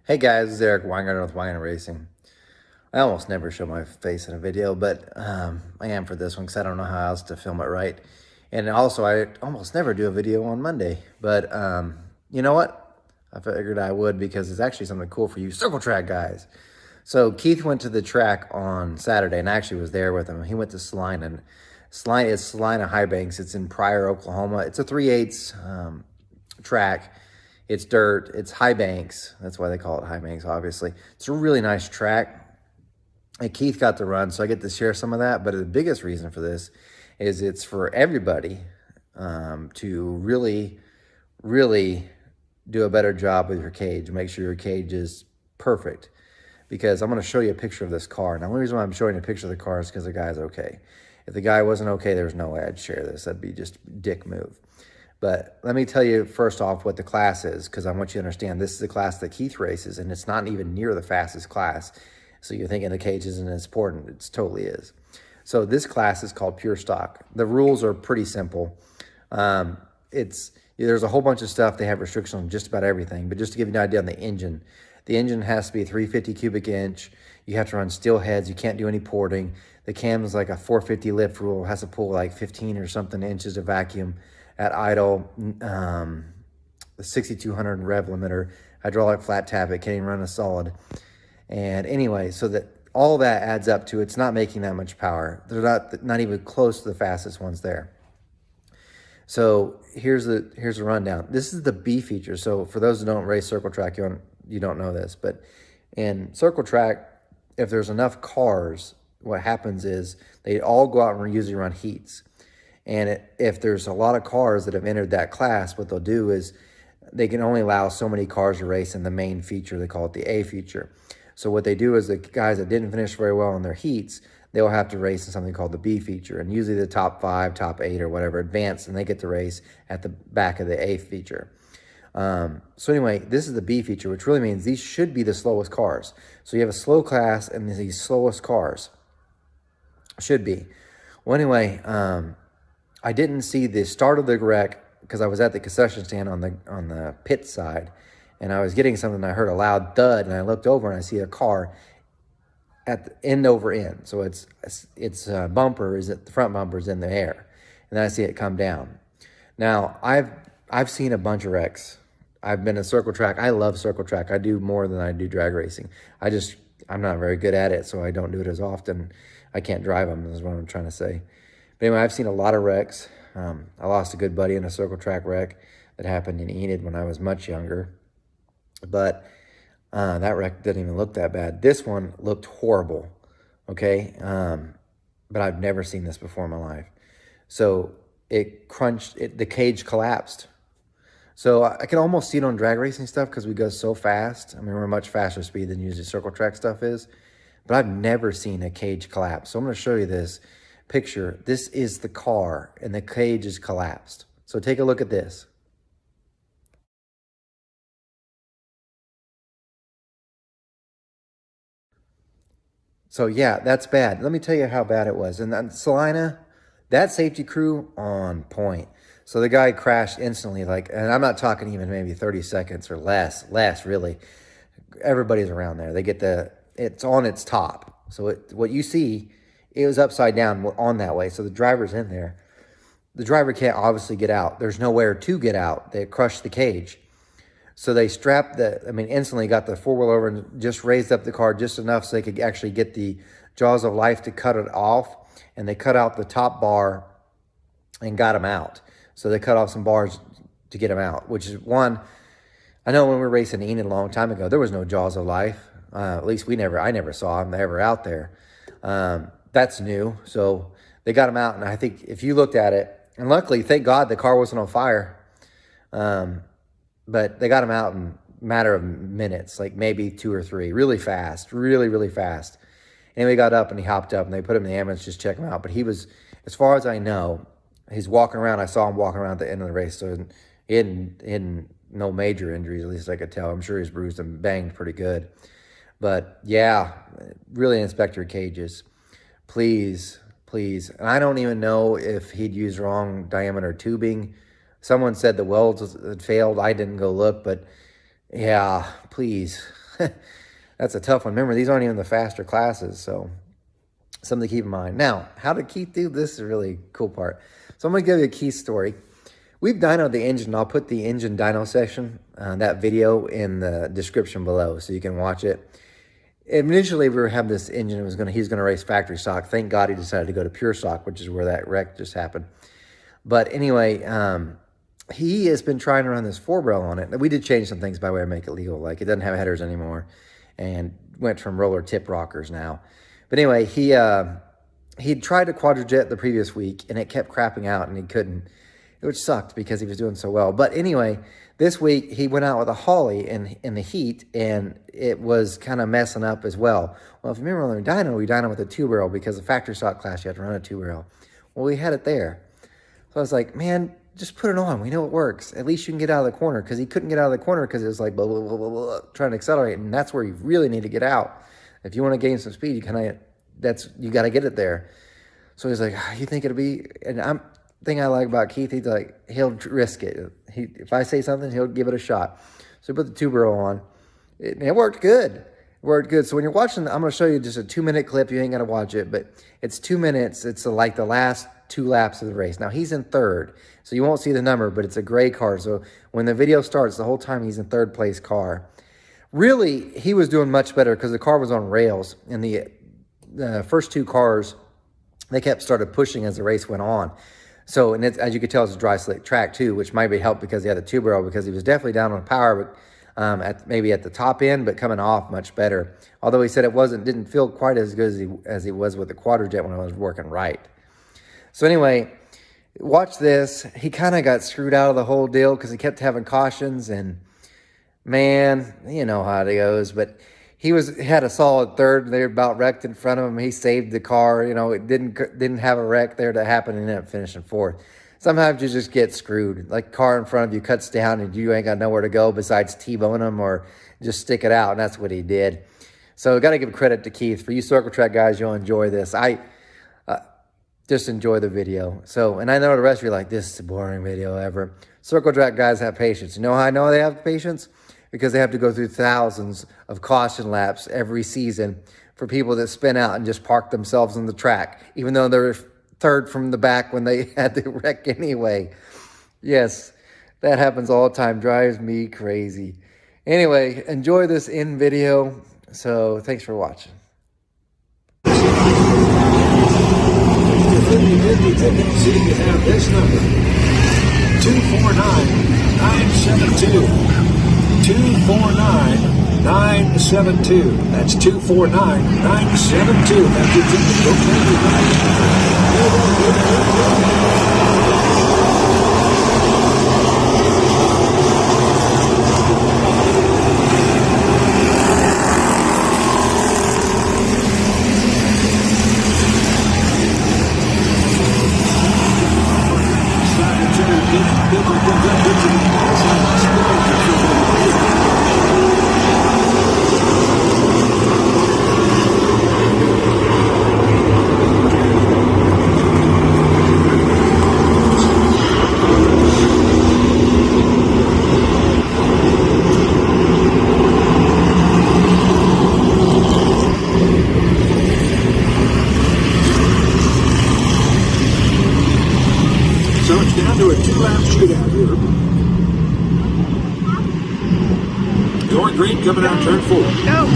Hey guys, it's Eric Weingarten with Weingarten Racing. I almost never show my face in a video, but I am for this one because I don't know how else to film it right. And also, I almost never do a video on Monday. But you know what? I figured I would because it's actually something cool for you circle track guys. So Keith went to the track on Saturday, and I actually was there with him. He went to Salina. Salina is Salina High Banks. It's in Pryor, Oklahoma. It's a 3/8 track. It's dirt. It's high banks. That's why they call it high banks, obviously. It's a really nice track. And Keith got to run, so I get to share some of that. But the biggest reason for this is it's for everybody to really, really do a better job with your cage. Make sure your cage is perfect. Because I'm going to show you a picture of this car. And the only reason why I'm showing you a picture of the car is because the guy's okay. If the guy wasn't okay, there's no way I'd share this. That'd be just a dick move. But let me tell you first off what the class is, because I want you to understand this is the class that Keith races, and it's not even near the fastest class. So you're thinking the cage isn't as important. It totally is. So this class is called Pure Stock. The rules are pretty simple. There's a whole bunch of stuff. They have restrictions on just about everything. But just to give you an idea on the engine has to be a 350 cubic inch. You have to run steel heads. You can't do any porting. The cam is like a 450 lift rule. It has to pull like 15 or something inches of vacuum at idle, the 6200 rev limiter, hydraulic flat tappet, can't even run a solid. And anyway, so that all that adds up to it's not making that much power. They're not even close to the fastest ones there. So here's the rundown. This is the B feature. So for those who don't race circle track, you don't know this, but in circle track, if there's enough cars, what happens is they all go out and usually run heats. And if there's a lot of cars that have entered that class, what they'll do is they can only allow so many cars to race in the main feature. They call it the A feature. So what they do is the guys that didn't finish very well in their heats, they'll have to race in something called the B feature. And usually the top 5, top 8 or whatever advance, and they get to race at the back of the A feature. So anyway, this is the B feature, which really means these should be the slowest cars. So you have a slow class and these slowest cars. Should be. Well, anyway, I didn't see the start of the wreck because I was at the concession stand on the pit side, and I was getting something. And I heard a loud thud, and I looked over and I see a car at the end over end. So its bumper is the front bumper is in the air, and then I see it come down. Now I've seen a bunch of wrecks. I've been in circle track. I love circle track. I do more than I do drag racing. I'm not very good at it, so I don't do it as often. I can't drive them, is what I'm trying to say. But anyway, I've seen a lot of wrecks. I lost a good buddy in a circle track wreck that happened in Enid when I was much younger. But that wreck didn't even look that bad. This one looked horrible, okay? But I've never seen this before in my life. So it crunched, the cage collapsed. So I can almost see it on drag racing stuff because we go so fast. I mean, we're much faster speed than usually circle track stuff is. But I've never seen a cage collapse. So I'm going to show you this picture. This is the car, and the cage is collapsed. So take a look at this. So yeah, that's bad. Let me tell you how bad it was. And then Salina, that safety crew on point. So the guy crashed instantly, and I'm not talking even maybe 30 seconds or less really. Everybody's around there. They get it's on its top. So what you see, it was upside down on that way. So the driver's in there. The driver can't obviously get out. There's nowhere to get out. They crushed the cage. So they strapped instantly got the four-wheel over and just raised up the car just enough so they could actually get the jaws of life to cut it off. And they cut out the top bar and got him out. So they cut off some bars to get him out, which is one. I know when we were racing Enid a long time ago, there was no jaws of life. At least I never saw them ever out there. That's new. So they got him out, and I think if you looked at it, and luckily, thank God, the car wasn't on fire. But they got him out in a matter of minutes, like maybe 2 or 3, really fast, really, really fast. Anyway, he got up and he hopped up, and they put him in the ambulance, just check him out. But he was, as far as I know, he's walking around. I saw him walking around at the end of the race, so he hadn't no major injuries, at least I could tell. I'm sure he's bruised and banged pretty good. But yeah, really inspect your cages. Please. And I don't even know if he'd used wrong diameter tubing. Someone said the welds had failed. I didn't go look, but yeah, please. That's a tough one. Remember, these aren't even the faster classes, so something to keep in mind. Now, how did Keith do? This is a really cool part. So I'm going to give you a Keith story. We've dynoed the engine. I'll put the engine dyno section, that video, in the description below so you can watch it. Initially, we were having this engine. He's going to race factory stock. Thank God he decided to go to pure stock, which is where that wreck just happened. But anyway, he has been trying to run this 4-barrel on it. We did change some things by way of make it legal. Like, it doesn't have headers anymore, and went from roller tip rockers now. But anyway, he'd tried to quadrijet the previous week, and it kept crapping out, and he couldn't, which sucked because he was doing so well. But anyway, this week he went out with a Holly in the heat, and it was kind of messing up as well. Well, if you remember on the dyno, we dyno with a 2-barrel because the factory stock class you have to run a 2-barrel. Well, we had it there. So I was like, man, just put it on. We know it works. At least you can get out of the corner, because he couldn't get out of the corner because it was like blah, blah, blah, blah, blah, trying to accelerate, and that's where you really need to get out. If you want to gain some speed, you got to get it there. So he's like, you think it'll be? And thing I like about Keith, he's like, he'll risk it. If I say something, he'll give it a shot. So we put the 2-barrel on. It worked good. It worked good. So when you're watching, I'm going to show you just a 2-minute clip. You ain't got to watch it, but it's 2 minutes. It's like the last 2 laps of the race. Now he's in third, so you won't see the number, but it's a gray car. So when the video starts, the whole time he's in third place car. Really, he was doing much better because the car was on rails, and the first 2 cars, they started pushing as the race went on. So, and as you could tell, it's a dry slick track too, which might be helped because he had the 2-barrel, because he was definitely down on power, but maybe at the top end, but coming off much better. Although he said it didn't feel quite as good as he was with the quadrijet when I was working right. So anyway, watch this. He kind of got screwed out of the whole deal because he kept having cautions, and man, you know how it goes. But he had a solid third. They were about wrecked in front of him. He saved the car. You know, it didn't have a wreck there to happen, and ended up finishing fourth. Sometimes you just get screwed. Like, car in front of you cuts down, and you ain't got nowhere to go besides T-bone him or just stick it out, and that's what he did. So got to give credit to Keith. For you circle track guys, you'll enjoy this. Just enjoy the video. So, and I know the rest of you are like, this is the boring video ever. Circle track guys have patience. You know how I know they have patience? Because they have to go through thousands of caution laps every season for people that spin out and just park themselves on the track, even though they're third from the back when they had the wreck anyway. Yes, that happens all the time. Drives me crazy. Anyway, enjoy this in video. So thanks for watching. See if you have this number, 249-972. 249-972. That's 249-972. That's your ticket. So it's down to a 2-lap shootout here. Going green coming out turn 4. Go.